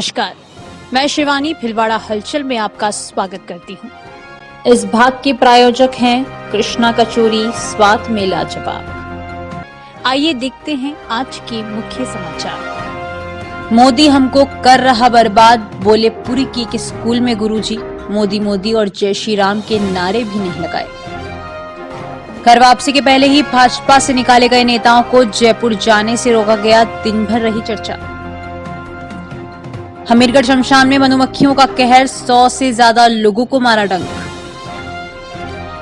नमस्कार, मैं शिवानी भिलवाड़ा हलचल में आपका स्वागत करती हूँ। इस भाग के प्रायोजक हैं कृष्णा कचोरी, स्वाद में लाजवाब। आइए देखते हैं आज के मुख्य समाचार। मोदी हमको कर रहा बर्बाद, बोले पुरी के स्कूल में गुरुजी। मोदी मोदी और जय श्री राम के नारे भी नहीं लगाए। घर वापसी के पहले ही भाजपा से निकाले गए नेताओं को जयपुर जाने से रोका गया, दिन भर रही चर्चा। हमीरगढ़ शमशान में मधुमक्खियों का कहर, 100 से ज्यादा लोगों को मारा डंक।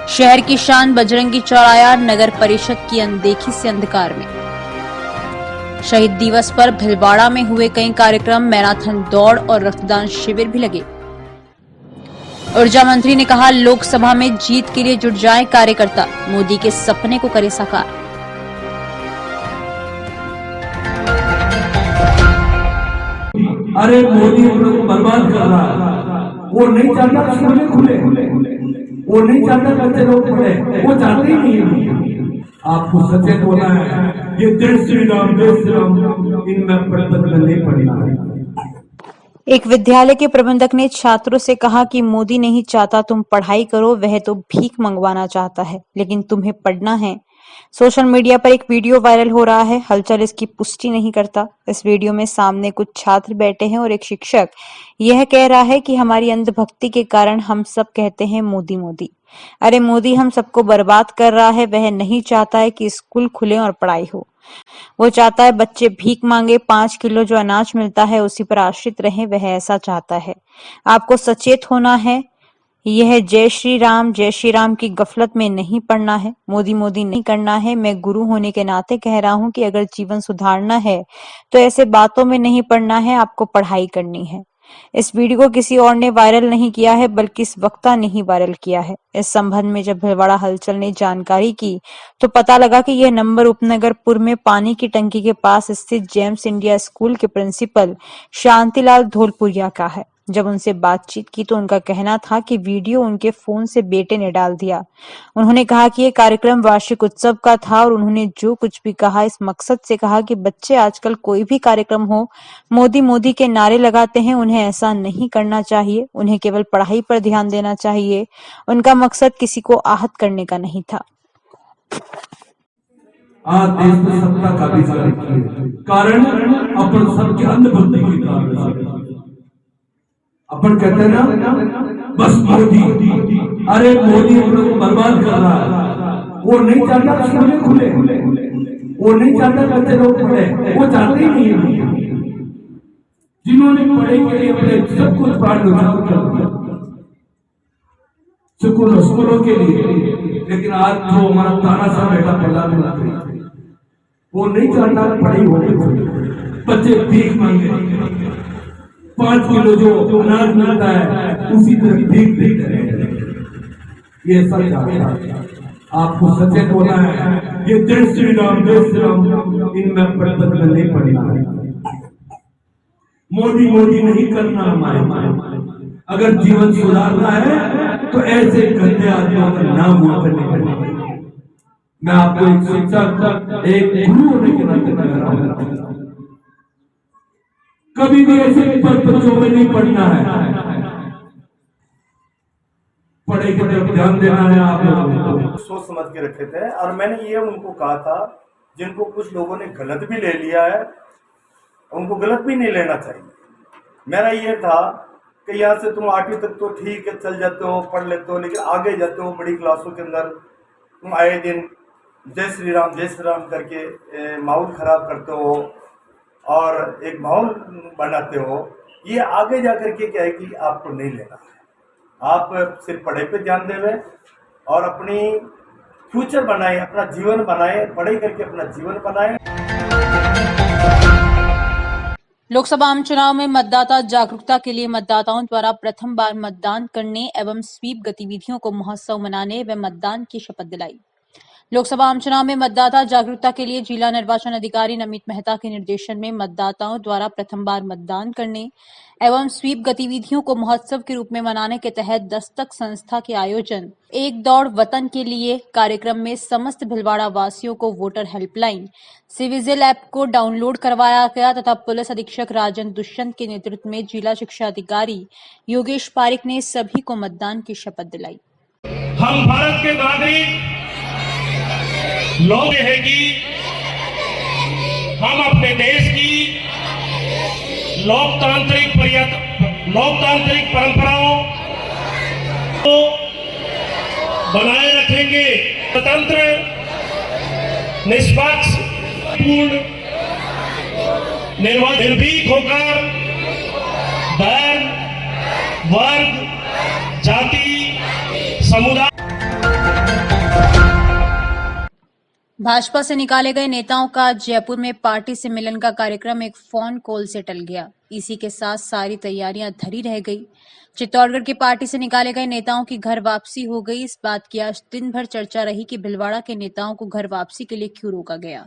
शहर की शान बजरंगी चौराया, नगर परिषद की अनदेखी से अंधकार में। शहीद दिवस पर भिलवाड़ा में हुए कई कार्यक्रम, मैराथन दौड़ और रक्तदान शिविर भी लगे। ऊर्जा मंत्री ने कहा, लोकसभा में जीत के लिए जुट जाएं कार्यकर्ता, मोदी के सपने को करे साकार। अरे मोदी हम लोग को बर्बाद कर रहा है। वो नहीं चाहता स्कूलें खुले, वो नहीं चाहता बच्चे लोग पढ़े, वो चाहते ही नहीं। आपको सचेत होना है। ये जय श्री राम इनमें बदल नहीं पड़ना है। एक विद्यालय के प्रबंधक ने छात्रों से कहा कि मोदी नहीं चाहता तुम पढ़ाई करो, वह तो भीख मंगवाना चाहता है, लेकिन तुम्हें पढ़ना है। सोशल मीडिया पर एक वीडियो वायरल हो रहा है। हलचल इसकी पुष्टि नहीं करता। इस वीडियो में सामने कुछ छात्र बैठे हैं और एक शिक्षक यह कह रहा है कि हमारी अंधभक्ति के कारण हम सब कहते हैं मोदी मोदी। अरे मोदी हम सबको बर्बाद कर रहा है। वह नहीं चाहता है कि स्कूल खुले और पढ़ाई हो। वो चाहता है बच्चे भीख मांगे, 5 किलो जो अनाज मिलता है उसी पर आश्रित रहें। वह ऐसा चाहता है। आपको सचेत होना है। यह जय श्री राम की गफलत में नहीं पड़ना है। मोदी मोदी नहीं करना है। मैं गुरु होने के नाते कह रहा हूं कि अगर जीवन सुधारना है तो ऐसे बातों में नहीं पड़ना है, आपको पढ़ाई करनी है। इस वीडियो को किसी और ने वायरल नहीं किया है, बल्कि इस वक्ता ने ही वायरल किया है। इस संबंध में जब भिलवाड़ा हलचल ने जानकारी की तो पता लगा कि यह नंबर उपनगरपुर में पानी की टंकी के पास स्थित जेम्स इंडिया स्कूल के प्रिंसिपल शांतिलाल धोलपुरिया का है। जब उनसे बातचीत की तो उनका कहना था कि वीडियो उनके फोन से बेटे ने डाल दिया। उन्होंने कहा कि यह कार्यक्रम वार्षिक उत्सव का था और उन्होंने जो कुछ भी कहा इस मकसद से कहा कि बच्चे आजकल कोई भी कार्यक्रम हो मोदी मोदी के नारे लगाते हैं। उन्हें ऐसा नहीं करना चाहिए। उन्हें केवल पढ़ाई पर ध्यान देना चाहिए। उनका मकसद किसी को आहत करने का नहीं था। आज देश में सत्ता का भी कारण अपन सबके अंधभक्ति के कारण अपन कहते हैं ना, बस मोदी। अरे मोदी हम लोग को बर्बाद कर रहा है। वो नहीं चाहता स्कूलें खुले, वो नहीं चाहता बच्चे लोग पढ़े, वो चाहते ही नहीं। जिन्होंने पढ़े के लिए अपने सब कुछ प्राण न्यौछावर कर दिया स्कूलों के लिए, लेकिन आज जो हमारा तानाशाह बेटा प्रधानमंत्री, वो नहीं चाहता पढ़ाई होने, बच्चे भीख मांगे, 5 किलो जो अनाज मिलता है उसी तरह भीख देते हैं। ये सच है। आपको सचेत होना है। ये जय श्री राम इनमें बदल नहीं पड़ना है। मोदी मोदी नहीं करना हमारे। अगर जीवन सुधारना है तो ऐसे गंदे आदमियों का नाम हुआ करने पड़ेगा। मैं आपको एक शिक्षक, एक गुरु होने के नाते कह रहा हूं, कभी भी ऐसे बच्चों में नहीं पढ़ना है। पढ़ाई की तरफ ध्यान देना है। आप लोगों सोच समझ के रखे थे और मैंने ये उनको कहा था, जिनको कुछ लोगों ने गलत भी ले लिया है, उनको गलत भी नहीं लेना चाहिए। मेरा ये था कि यहाँ से तुम 8वीं तक तो ठीक है, चल जाते हो, पढ़ लेते हो, लेकिन आगे जाते हो बड़ी क्लासों के अंदर तुम आए दिन जय श्री राम करके माहौल खराब करते हो और एक माहौल बनाते हो। ये आगे जाकर के क्या है कि आपको नहीं लेना है। आप सिर्फ पढ़ाई पे ध्यान देवे और अपनी फ्यूचर बनाए, अपना जीवन बनाए, पढ़ाई करके अपना जीवन बनाए। लोकसभा आम चुनाव में मतदाता जागरूकता के लिए मतदाताओं द्वारा प्रथम बार मतदान करने एवं स्वीप गतिविधियों को महोत्सव मनाने व मतदान की शपथ दिलाई। लोकसभा आम चुनाव में मतदाता जागरूकता के लिए जिला निर्वाचन अधिकारी नमित मेहता के निर्देशन में मतदाताओं द्वारा प्रथम बार मतदान करने एवं स्वीप गतिविधियों को महोत्सव के रूप में मनाने के तहत दस्तक संस्था के आयोजन एक दौड़ वतन के लिए कार्यक्रम में समस्त भिलवाड़ा वासियों को वोटर हेल्पलाइन सिविजिल ऐप को डाउनलोड करवाया गया तथा पुलिस अधीक्षक राजन दुष्यंत के नेतृत्व में जिला शिक्षा अधिकारी योगेश पारिक ने सभी को मतदान की शपथ दिलाई। हम भारत के नागरिक लोग है कि हम अपने देश की लोकतांत्रिक परंपराओं को बनाए रखेंगे। स्वतंत्र, निष्पक्ष, पूर्ण निर्भीक होकर धर्म, वर्ग, जाति, समुदाय भाजपा से निकाले गए नेताओं का जयपुर में पार्टी से मिलन का कार्यक्रम एक फोन कॉल से टल गया। इसी के साथ सारी तैयारियां धरी रह गई। चित्तौड़गढ़ की पार्टी से निकाले गए नेताओं की घर वापसी हो गई। इस बात की आज दिन भर चर्चा रही कि भिलवाड़ा के नेताओं को घर वापसी के लिए क्यों रोका गया।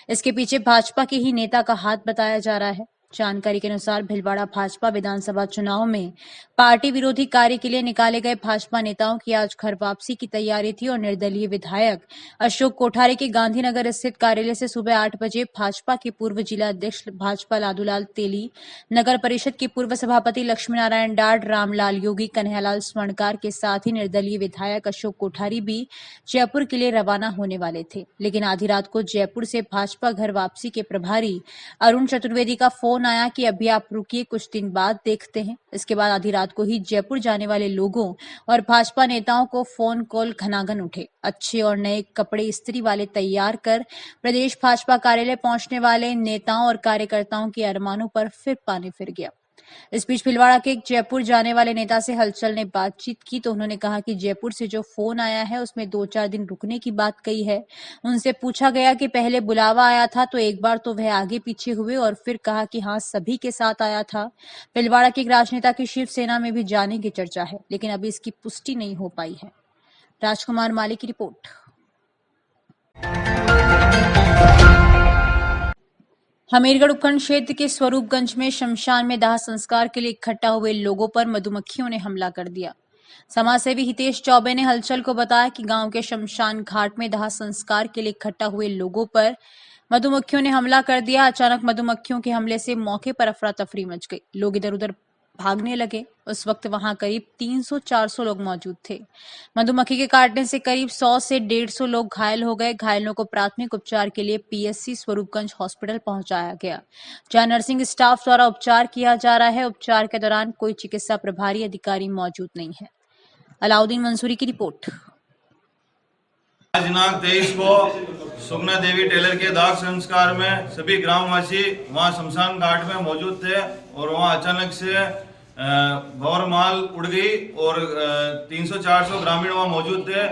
इसके पीछे भाजपा के ही नेता का हाथ बताया जा रहा है। जानकारी के अनुसार भिलवाड़ा भाजपा विधानसभा चुनाव में पार्टी विरोधी कार्य के लिए निकाले गए भाजपा नेताओं की आज घर वापसी की तैयारी थी और निर्दलीय विधायक अशोक कोठारी के गांधीनगर स्थित कार्यालय से सुबह 8 बजे भाजपा के पूर्व जिला अध्यक्ष भाजपा लादूलाल तेली, नगर परिषद के पूर्व सभापति लक्ष्मी नारायण डाड, रामलाल योगी, कन्हैयालाल स्वर्णकार के साथ ही निर्दलीय विधायक अशोक कोठारी भी जयपुर के लिए रवाना होने वाले थे। लेकिन आधी रात को जयपुर से भाजपा घर वापसी के प्रभारी अरुण चतुर्वेदी का फोन आया कि अभी आप रुकिए, कुछ दिन बाद देखते हैं। इसके बाद आधी रात को ही जयपुर जाने वाले लोगों और भाजपा नेताओं को फोन कॉल घनाघन उठे। अच्छे और नए कपड़े इस्त्री वाले तैयार कर प्रदेश भाजपा कार्यालय पहुंचने वाले नेताओं और कार्यकर्ताओं के अरमानों पर फिर पानी फिर गया। इस बीच भिलवाड़ा के जयपुर जाने वाले नेता से हलचल ने बातचीत की तो उन्होंने कहा कि जयपुर से जो फोन आया है उसमें 2-4 दिन रुकने की बात कही है। उनसे पूछा गया कि पहले बुलावा आया था तो एक बार तो वह आगे पीछे हुए और फिर कहा कि हाँ सभी के साथ आया था। भिलवाड़ा के एक राजनेता की शिवसेना में भी जाने की चर्चा है, लेकिन अभी इसकी पुष्टि नहीं हो पाई है। राजकुमार माली की रिपोर्ट। हमीरगढ़ उपखंड क्षेत्र के स्वरूपगंज में शमशान में दाह संस्कार के लिए इकट्ठा हुए लोगों पर मधुमक्खियों ने हमला कर दिया। समाजसेवी हितेश चौबे ने हलचल को बताया कि गांव के शमशान घाट में दाह संस्कार के लिए इकट्ठा हुए लोगों पर मधुमक्खियों ने हमला कर दिया। अचानक मधुमक्खियों के हमले से मौके पर अफरा तफरी मच गई। लोग इधर उधर भागने लगे। उस वक्त वहां करीब 300-400 लोग मौजूद थे। मधुमक्खी के काटने से करीब 100 से 150 लोग घायल हो गए। घायलों को प्राथमिक उपचार के लिए पीएससी स्वरूपगंज हॉस्पिटल पहुंचाया गया, जहां नर्सिंग स्टाफ द्वारा उपचार किया जा रहा है। उपचार के दौरान कोई चिकित्सा प्रभारी अधिकारी मौजूद नहीं है। अलाउद्दीन मंसूरी की रिपोर्ट। आज दिनांक 23 को सुगना देवी टेलर के दाह संस्कार में सभी ग्रामवासी वहां शमशान घाट में मौजूद थे और वहां अचानक से भंवर उड़ गई और 300-400 ग्रामीण वहां मौजूद थे।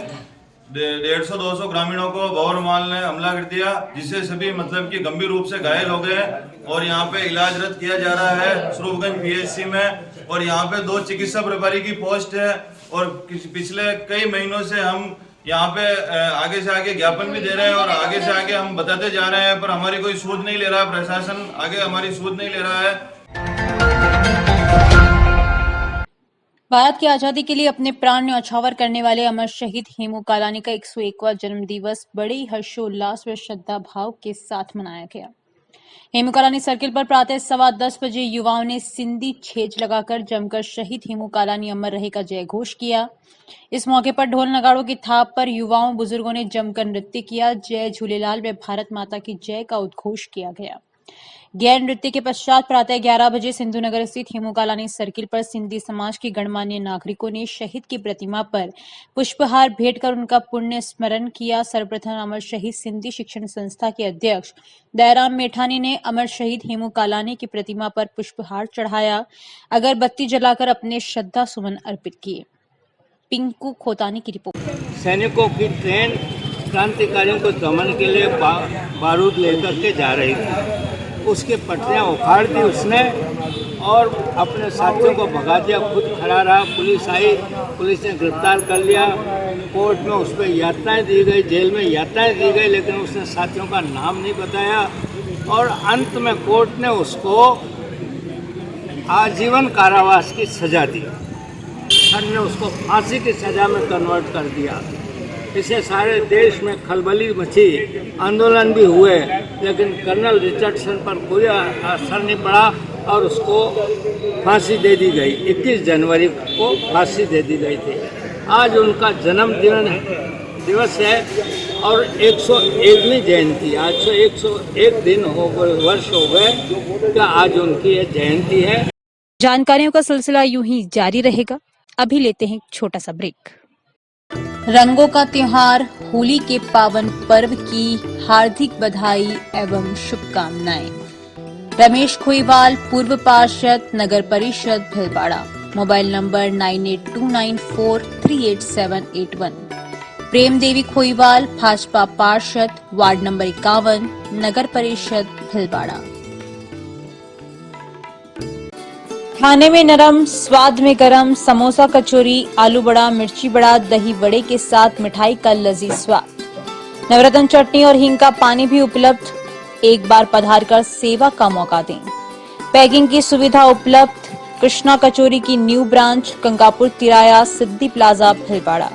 150-200 ग्रामीणों को भंवर ने हमला कर दिया, जिससे सभी मतलब कि गंभीर रूप से घायल हो गए और यहाँ पे इलाजरत किया जा रहा है स्वरूपगंज पीएचसी में। और यहाँ पे 2 चिकित्सा प्रभारी की पोस्ट है और पिछले कई महीनों से हम यहाँ पे आगे से आगे ज्ञापन भी दे रहे हैं और आगे से आगे हम बताते जा रहे हैं, पर हमारी कोई सूद नहीं ले रहा है। प्रशासन आगे हमारी सूद नहीं ले रहा है। भारत की आजादी के लिए अपने प्राण न्यौछावर करने वाले अमर शहीद हेमू कालानी का 101वां जन्म दिवस बड़े ही हर्षोल्लास व श्रद्धा भाव के साथ मनाया गया। हेमू कालानी सर्किल पर प्रातः 10:15 बजे युवाओं ने सिंधी छेज लगाकर जमकर शहीद हेमू कालानी अमर रहे का जय घोष किया। इस मौके पर ढोल नगाड़ों की थाप पर युवाओं बुजुर्गों ने जमकर नृत्य किया। जय झूलेलाल व भारत माता की जय का उद्घोष किया गया। गैर नृत्य के पश्चात प्रातः 11 बजे सिंधु नगर स्थित हेमू कालानी सर्किल पर सिंधी समाज के गणमान्य नागरिकों ने शहीद की प्रतिमा पर पुष्पहार भेंट कर उनका पुण्य स्मरण किया। सर्वप्रथम अमर शहीद सिंधी शिक्षण संस्था के अध्यक्ष दयाराम मेठानी ने अमर शहीद हेमू कालानी की प्रतिमा पर पुष्पहार चढ़ाया, अगरबत्ती जलाकर अपने श्रद्धा सुमन अर्पित किए। पिंकू खोतानी की रिपोर्ट। सैनिकों की ट्रेन क्रांतिकारियों को दमन के लिए बारूद लेकर के जा रही थी। उसके पटरियां उखाड़ दी उसने और अपने साथियों को भगा दिया, खुद खड़ा रहा। पुलिस आई, पुलिस ने गिरफ्तार कर लिया। कोर्ट में उस पर यातनाएँ दी गई, जेल में यातनाएँ दी गई, लेकिन उसने साथियों का नाम नहीं बताया और अंत में कोर्ट ने उसको आजीवन कारावास की सज़ा दी। सर ने उसको फांसी की सज़ा में कन्वर्ट कर दिया। इससे सारे देश में खलबली मची, आंदोलन भी हुए, लेकिन कर्नल रिचर्डसन पर कोई असर नहीं पड़ा और उसको फांसी दे दी गई। 21 जनवरी को फांसी दे दी गई थी। आज उनका दिवस है और 101वीं जयंती। आज से 101 दिन हो गए, वर्ष हो गए कि आज उनकी ये जयंती है। जानकारियों का सिलसिला यूं ही जारी रहेगा। अभी लेते हैं एक छोटा सा ब्रेक। रंगों का त्योहार होली के पावन पर्व की हार्दिक बधाई एवं शुभकामनाएं। रमेश खोईवाल, पूर्व पार्षद, नगर परिषद भीलवाड़ा। Mobile number 9829438781। प्रेम देवी खोईवाल, भाजपा पार्षद, वार्ड नंबर 51, नगर परिषद भीलवाड़ा। खाने में नरम, स्वाद में गरम, समोसा, कचौरी, आलू बड़ा, मिर्ची बड़ा, दही बड़े के साथ मिठाई का लजीज स्वाद। नवरत्न चटनी और हींग का पानी भी उपलब्ध। एक बार पधार कर सेवा का मौका दें। पैकिंग की सुविधा उपलब्ध। कृष्णा कचौरी की न्यू ब्रांच गंगापुर तिराया, सिद्धि प्लाजा भीलवाड़ा।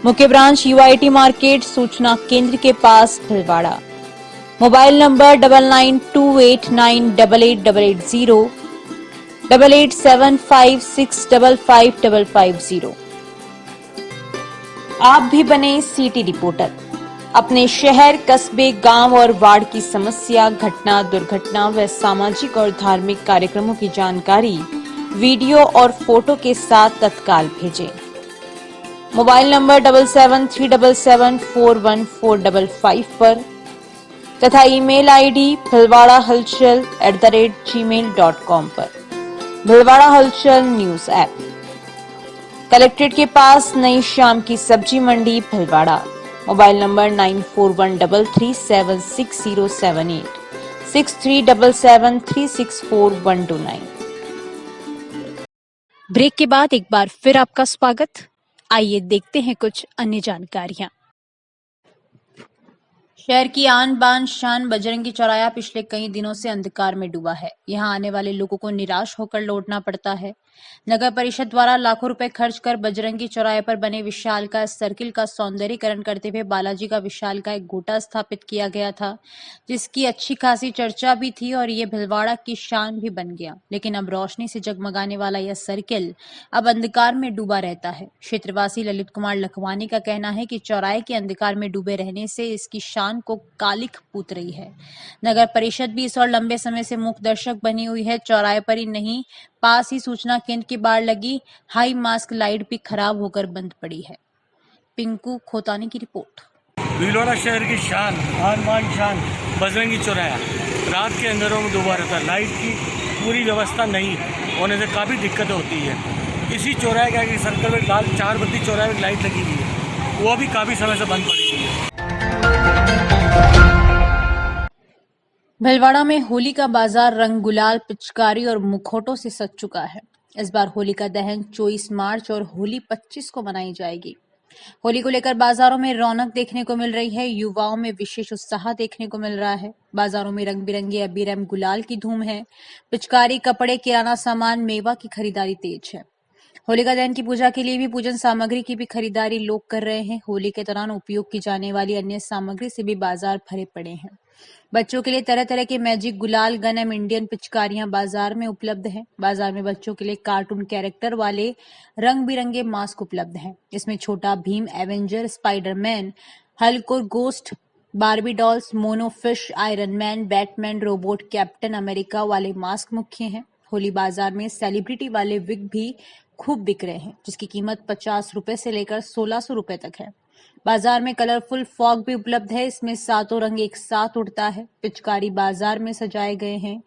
मुख्य ब्रांच UIT मार्केट, सूचना केंद्र के पास भीलवाड़ा। Mobile number 9928988880, 8875655550। आप भी बने सिटी रिपोर्टर। अपने शहर, कस्बे, गांव और वार्ड की समस्या, घटना, दुर्घटना व सामाजिक और धार्मिक कार्यक्रमों की जानकारी वीडियो और फोटो के साथ तत्काल भेजें। मोबाइल नंबर 7737741455 पर तथा ईमेल ID bhilwada-halchal@gmail.com पर। भीलवाड़ा हलचल न्यूज ऐप। कलेक्ट्रेट के पास नई शाम की सब्जी मंडी भीलवाड़ा। Mobile number 9413376078, 6377364129। ब्रेक के बाद एक बार फिर आपका स्वागत। आइए देखते हैं कुछ अन्य जानकारियां। शहर की आन बान शान बजरंगी चौराया पिछले कई दिनों से अंधकार में डूबा है। यहां आने वाले लोगों को निराश होकर लौटना पड़ता है। नगर परिषद द्वारा लाखों रुपए खर्च कर बजरंगी चौराहे पर बने विशालकाय सर्किल का सौंदर्यीकरण करते हुए बालाजी का विशालकाय गोटा स्थापित किया गया था, जिसकी अच्छी खासी चर्चा भी थी और ये भीलवाड़ा की शान भी बन गया। लेकिन अब रोशनी से जगमगाने वाला यह सर्किल अब अंधकार में डूबा रहता है। क्षेत्रवासी ललित कुमार लखवानी का कहना है कि चौराहे के अंधकार में डूबे रहने से इसकी शान को कालिख पूत रही है। नगर परिषद भी इस और लंबे समय से मूक दर्शक बनी हुई है। चौराहे पर ही नहीं, पास ही सूचना केंद्र के बाहर लगी हाई मास्क लाइट भी खराब होकर बंद पड़ी है। पिंकू खोतानी की रिपोर्ट। भीलवाड़ा शहर की शान, आन बान शान बजरंगी चौराहा रात के अंधेरों में डूबा रहता है। लाइट की पूरी व्यवस्था नहीं होने से काफ़ी दिक्कतें होती है। इसी चौराहे का सर्कल में लाल 4 बत्ती चौराहे में लाइट लगी हुई है, वो भी काफ़ी समय से बंद पड़ी हुई है। भीलवाड़ा में होली का बाजार रंग, गुलाल, पिचकारी और मुखौटों से सज चुका है। इस बार होली का दहन 24 मार्च और होली 25 को मनाई जाएगी। होली को लेकर बाजारों में रौनक देखने को मिल रही है। युवाओं में विशेष उत्साह देखने को मिल रहा है। बाजारों में रंग बिरंगे अबीर एवं गुलाल की धूम है। पिचकारी, कपड़े, किराना सामान, मेवा की खरीदारी तेज है। होलिका दहन की पूजा के लिए भी पूजन सामग्री की भी खरीदारी लोग कर रहे हैं। होली के दौरान उपयोग की जाने वाली अन्य सामग्री से भी बाजार भरे पड़े हैं। बच्चों के लिए तरह तरह के मैजिक, गुलाल, गन एवं इंडियन पिचकारियां बाजार में उपलब्ध हैं। बाजार में बच्चों के लिए कार्टून कैरेक्टर वाले रंग बिरंगे मास्क उपलब्ध हैं। इसमें छोटा भीम, एवेंजर, स्पाइडरमैन, हल्क और ghost, Barbie dolls, mono fish, iron man, Batman, robot, captain America वाले मास्क मुख्य हैं। होली बाजार में सेलिब्रिटी वाले विग भी खूब बिक रहे हैं, जिसकी कीमत 50 रुपए से लेकर 1600 रुपए तक है। बाजार में कलरफुल फॉग भी उपलब्ध है। इसमें 7 रंग एक साथ उड़ता है। पिचकारी बाजार में सजाए गए हैं।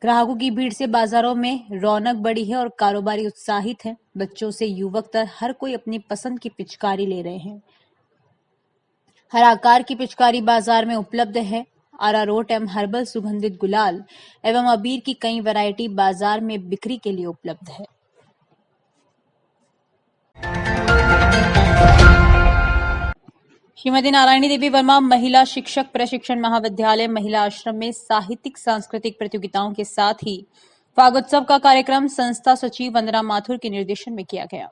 ग्राहकों की भीड़ से बाजारों में रौनक बढ़ी है और कारोबारी उत्साहित है। बच्चों से युवक तक हर कोई अपनी पसंद की पिचकारी ले रहे हैं। हर आकार की पिचकारी बाजार में उपलब्ध है। अरारोट एवं हर्बल सुगंधित गुलाल एवं अबीर की कई वैरायटी बाजार में बिक्री के लिए उपलब्ध है। श्रीमती नारायणी देवी वर्मा महिला शिक्षक प्रशिक्षण महाविद्यालय महिला आश्रम में साहित्यिक सांस्कृतिक प्रतियोगिताओं के साथ ही फागोत्सव का कार्यक्रम संस्था सचिव वंदना माथुर के निर्देशन में किया गया।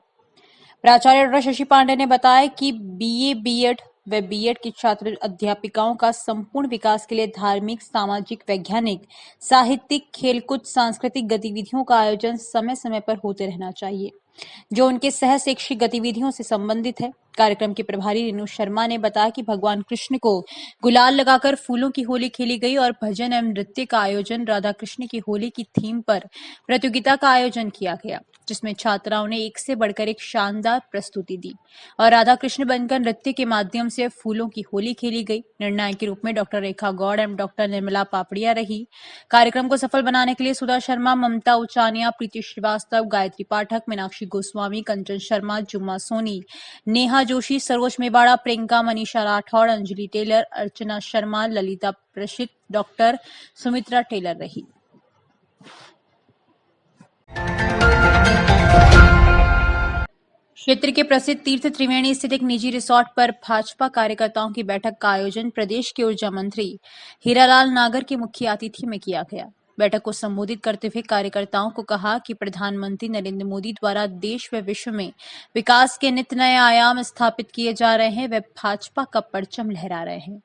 प्राचार्य डॉ शशि पांडे ने बताया कि बीए, बीएड व बीएड की छात्र अध्यापिकाओं का संपूर्ण विकास के लिए धार्मिक, सामाजिक, वैज्ञानिक, साहित्यिक, खेलकूद, सांस्कृतिक गतिविधियों का आयोजन समय समय पर होते रहना चाहिए, जो उनके सह शैक्षिक गतिविधियों से संबंधित है। कार्यक्रम की प्रभारी रेणु शर्मा ने बताया कि भगवान कृष्ण को गुलाल लगाकर फूलों की होली खेली गई और भजन एवं नृत्य का आयोजन राधा कृष्ण की होली की थीम पर प्रतियोगिता का आयोजन किया गया, जिसमें छात्राओं ने एक से बढ़कर एक शानदार प्रस्तुति दी और राधा कृष्ण बनकर नृत्य के माध्यम से फूलों की होली खेली गई। निर्णायक के रूप में डॉक्टर रेखा गौड़ एवं डॉक्टर निर्मला पापड़िया रही। कार्यक्रम को सफल बनाने के लिए सुधा शर्मा, ममता उचानिया, प्रीति श्रीवास्तव, गायत्री पाठक, मीनाक्षी गोस्वामी, कंचन शर्मा, जुम्मा सोनी, नेहा जोशी, सरोज मेवाड़ा, प्रियंका, मनीषा राठौड़, अंजलि टेलर, अर्चना शर्मा, ललिता प्रसिद्ध, डॉक्टर सुमित्रा टेलर रही। क्षेत्र के प्रसिद्ध तीर्थ त्रिवेणी स्थित एक निजी रिसोर्ट पर भाजपा कार्यकर्ताओं की बैठक का आयोजन प्रदेश के ऊर्जा मंत्री हीरालाल नागर के मुख्य आतिथ्य में किया गया। बैठक को संबोधित करते हुए कार्यकर्ताओं को कहा कि प्रधानमंत्री नरेंद्र मोदी द्वारा देश व विश्व में विकास के नित्य नए आयाम स्थापित किए जा रहे हैं, वे भाजपा का परचम लहरा रहे हैं।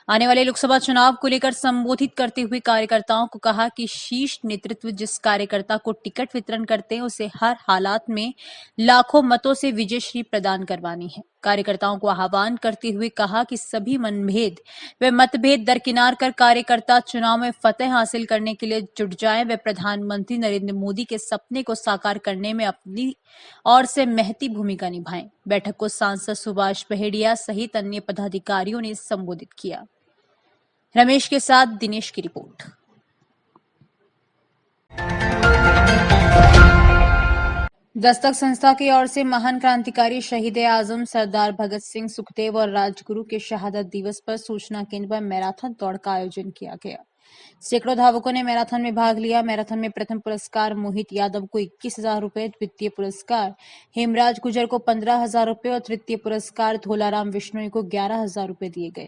आने वाले लोकसभा चुनाव को लेकर संबोधित करते हुए कार्यकर्ताओं को कहा कि शीर्ष नेतृत्व जिस कार्यकर्ता को टिकट वितरण करते हैं, उसे हर हालात में लाखों मतों से विजयश्री प्रदान करवानी है। कार्यकर्ताओं को आह्वान करते हुए कहा कि सभी मनभेद व मतभेद दरकिनार कर कार्यकर्ता चुनाव में फतेह हासिल करने के लिए जुट जाएं व प्रधानमंत्री नरेंद्र मोदी के सपने को साकार करने में अपनी ओर से महती भूमिका निभाएं। बैठक को सांसद सुभाष बहेड़िया सहित अन्य पदाधिकारियों ने संबोधित किया। रमेश के साथ दिनेश की रिपोर्ट। दस्तक संस्था की ओर से महान क्रांतिकारी शहीद आजम सरदार भगत सिंह, सुखदेव और राजगुरु के शहादत दिवस पर सूचना केंद्र पर मैराथन दौड़ का आयोजन किया गया। सैकड़ों धावकों ने मैराथन में भाग लिया। मैराथन में प्रथम पुरस्कार मोहित यादव को 21,000 रुपए, द्वितीय पुरस्कार हेमराज गुजर को 15,000 रुपए और तृतीय पुरस्कार धोलाराम विश्नोई को 11,000 रुपए दिए गए।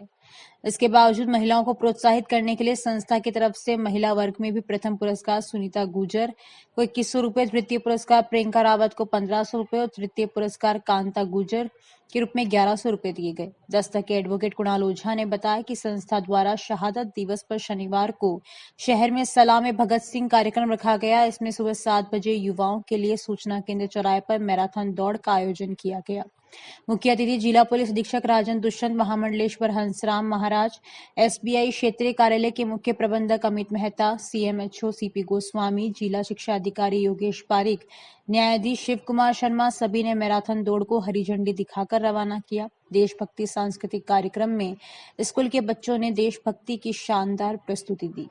इसके बावजूद महिलाओं को प्रोत्साहित करने के लिए संस्था की तरफ से महिला वर्ग में भी प्रथम पुरस्कार सुनीता गुजर को 2100 रुपए, द्वितीय पुरस्कार प्रियंका रावत को 1500 रुपए और तृतीय पुरस्कार कांता गुजर के रूप में 1100 रुपए दिए गए। दस्तक के एडवोकेट कुणाल ओझा ने बताया कि संस्था द्वारा शहादत दिवस पर शनिवार को शहर में सलाम भगत सिंह कार्यक्रम रखा गया। इसमें सुबह 7 बजे युवाओं के लिए सूचना केंद्र चौराहे पर मैराथन दौड़ का आयोजन किया गया। मुख्य अतिथि जिला पुलिस अधीक्षक राजन दुष्यंत, महामंडलेश्वर हंसराम महाराज, एसबीआई क्षेत्रीय कार्यालय के मुख्य प्रबंधक अमित मेहता, सीएमएचओ सीपी गोस्वामी, जिला शिक्षा अधिकारी योगेश पारिक, न्यायाधीश शिव कुमार शर्मा सभी ने मैराथन दौड़ को हरी झंडी दिखाकर रवाना किया। देशभक्ति सांस्कृतिक कार्यक्रम में स्कूल के बच्चों ने देशभक्ति की शानदार प्रस्तुति दी।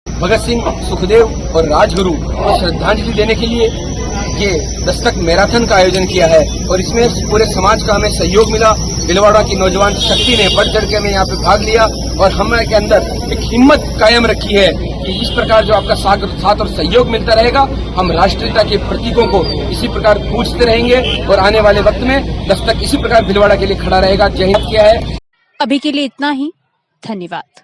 भगत सिंह, सुखदेव और राजगुरु को श्रद्धांजलि देने के लिए ये दस्तक मैराथन का आयोजन किया है और इसमें पूरे समाज का हमें सहयोग मिला। भीलवाड़ा की नौजवान शक्ति ने बढ़ चढ़ के हमें यहाँ पे भाग लिया और हमारे अंदर एक हिम्मत कायम रखी है कि इस प्रकार जो आपका साथ और सहयोग मिलता रहेगा, हम राष्ट्रीयता के प्रतीकों को इसी प्रकार पूजते रहेंगे और आने वाले वक्त में दस्तक इसी प्रकार भीलवाड़ा के लिए खड़ा रहेगा। जय हिंद किया है। अभी के लिए इतना ही। धन्यवाद।